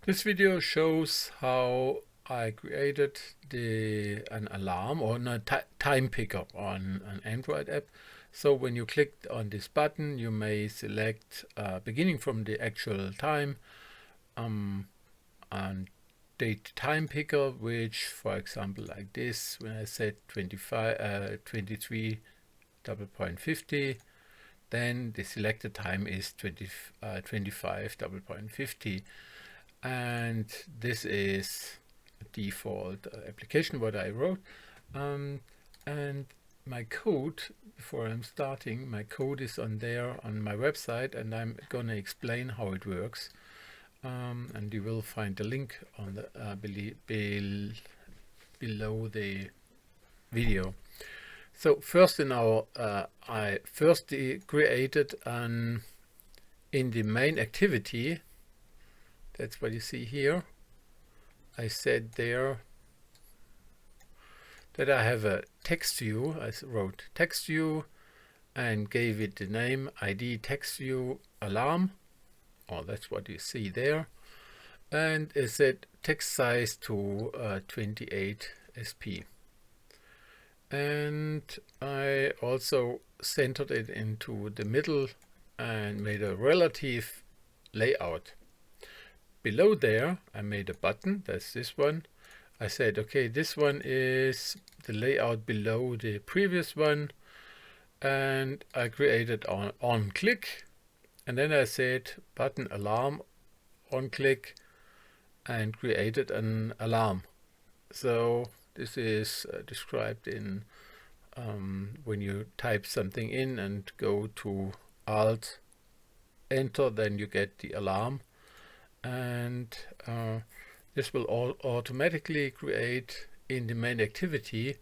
This video shows how I created an alarm or a time picker on an Android app. So when you click on this button, you may select beginning from the actual time and date time picker, which, for example, like this, when I set 23:50, then the selected time is 25:50. And this is a default application what I wrote, and my code, before I'm starting, my code is on there on my website, and I'm gonna explain how it works, and you will find the link on the below the video. So first in our I first created in the main activity. That's what you see here. I said there that I have a text view. I wrote text view and gave it the name ID text view alarm. Oh, that's what you see there. And it said text size to 28 SP. And I also centered it into the middle and made a relative layout. Below there, I made a button, that's this one. I said, okay, this one is the layout below the previous one. And I created on click. And then I said button alarm on click and created an alarm. So this is described in when you type something in and go to Alt Enter, then you get the alarm. And this will automatically create in the main activity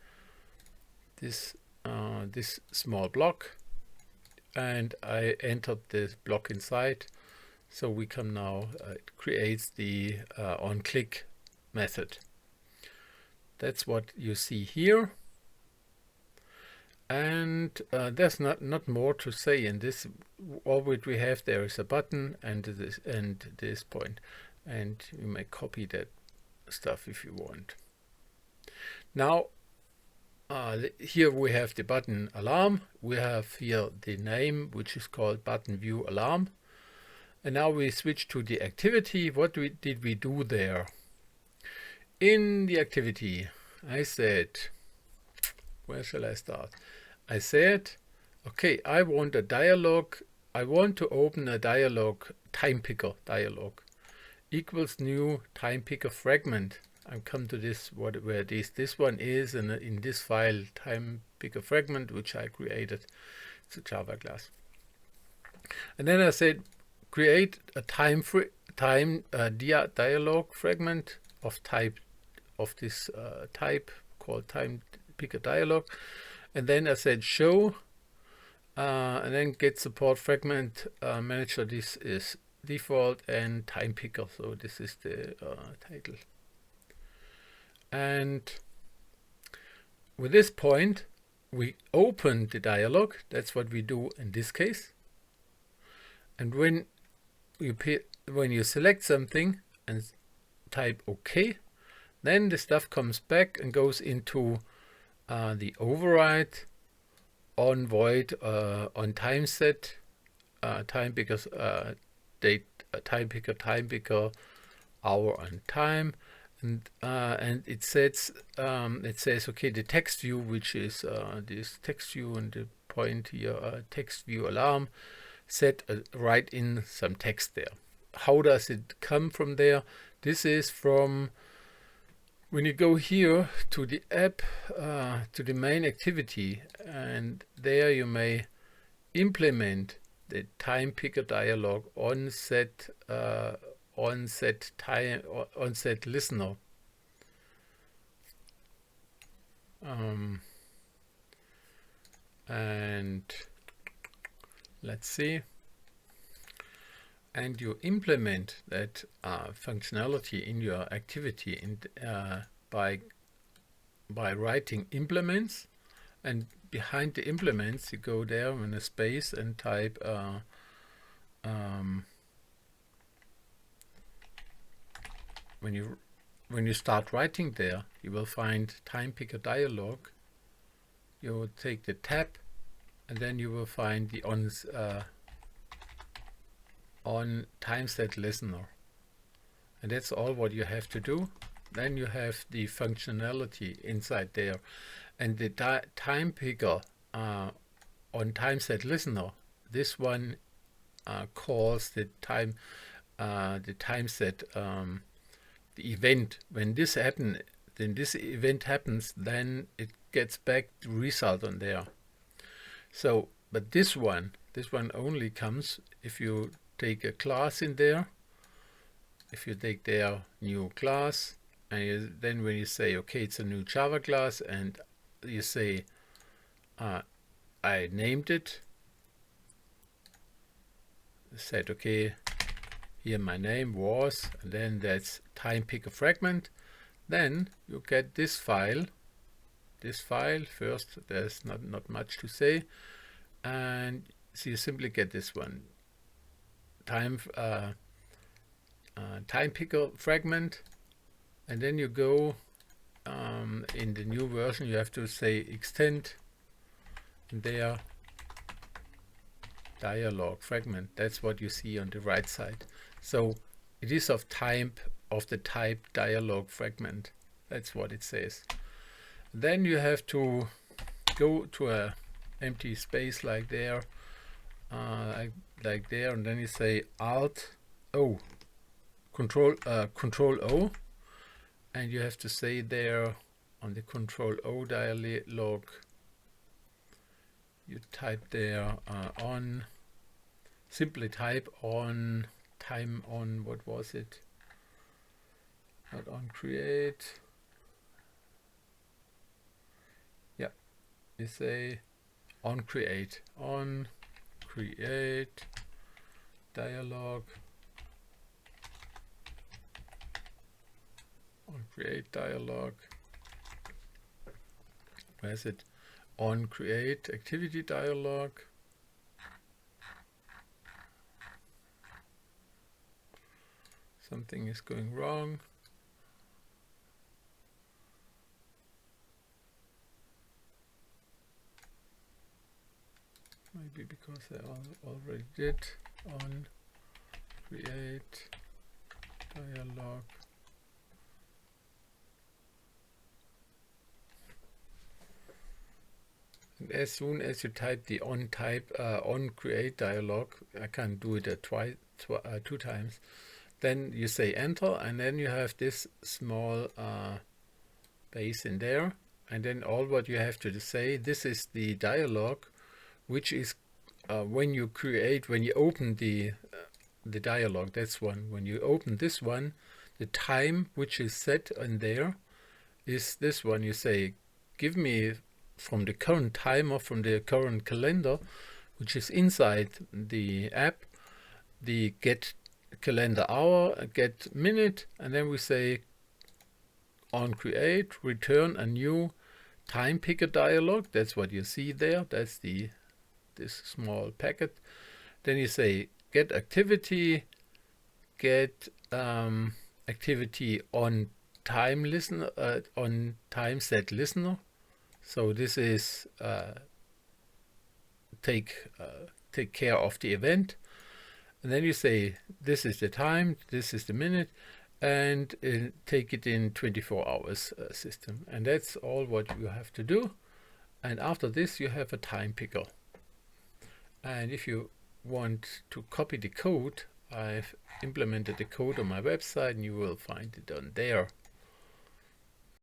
this small block, and I entered this block inside, so we can now it creates the on click method. That's what you see here, and there's not more to say in this. All what we have there is a button and this point, and you may copy that stuff if you want. Now here we have the button alarm. We have here the name, which is called button view alarm. And now we switch to the activity. What did we do there? In the activity, I said, where shall I start? I said, okay, I want a dialog. I want to open a dialog, TimePicker dialog equals new TimePickerFragment. I come to this where this one is, and in this file TimePickerFragment, which I created. It's a Java class. And then I said create a dialog fragment of type of this type called TimePicker dialog. And then I said show, and then get support fragment manager. This is default and TimePicker, so this is the title. And with this point, we open the dialog. That's what we do in this case. And when you select something and type OK, then the stuff comes back and goes into the override on void on time set TimePicker's date TimePicker hour and time, and it says okay, the text view, which is this text view and the point here text view alarm, set write in some text there. How does it come from there? This is from when you go here to the app, to the main activity, and there you may implement the TimePicker dialog on set listener. And let's see. And you implement that functionality in your activity by writing implements, and behind the implements you go there in a space and type when you start writing there, you will find TimePicker dialog. You will take the tab, and then you will find the on time set listener, and that's all what you have to do. Then you have the functionality inside there, and the TimePicker on time set listener. This one calls the time set the event. When this event happens, then it gets back the result on there. So, but this one only comes if you take a class in there. If you take their new class, and then when you say, okay, it's a new Java class, and you say, I named it, said, okay, here my name was, and then that's TimePickerFragment. Then you get this file. First, there's not much to say, and so you simply get this one, TimePickerFragment, and then you go in the new version, you have to say extend, and there DialogFragment. That's what you see on the right side. So it is of the type DialogFragment. That's what it says. Then you have to go to a empty space like there, like there, and then you say Alt O, Control O, and you have to say there on the Control O dialog, you type there simply type on time on, what was it? Not on create. Yeah, you say on create dialog, on create dialog. Where is it? On create activity dialog. Something is going wrong. Maybe because I already did on create dialog. And as soon as you type the on create dialog, I can't do it two times. Then you say enter, and then you have this small base in there, and then all what you have to say, this is the dialog, which is when you open the dialog. That's one. When you open this one, the time which is set in there is this one. You say, give me from the current time or from the current calendar, which is inside the app, the get calendar hour, get minute, and then we say on create, return a new TimePicker dialog. That's what you see there. That's this small packet. Then you say get activity, get activity on time listener, on time set listener. So this is take care of the event. And then you say this is the time, this is the minute, and take it in 24 hours system. And that's all what you have to do. And after this you have a time picker. And if you want to copy the code, I've implemented the code on my website, and you will find it on there.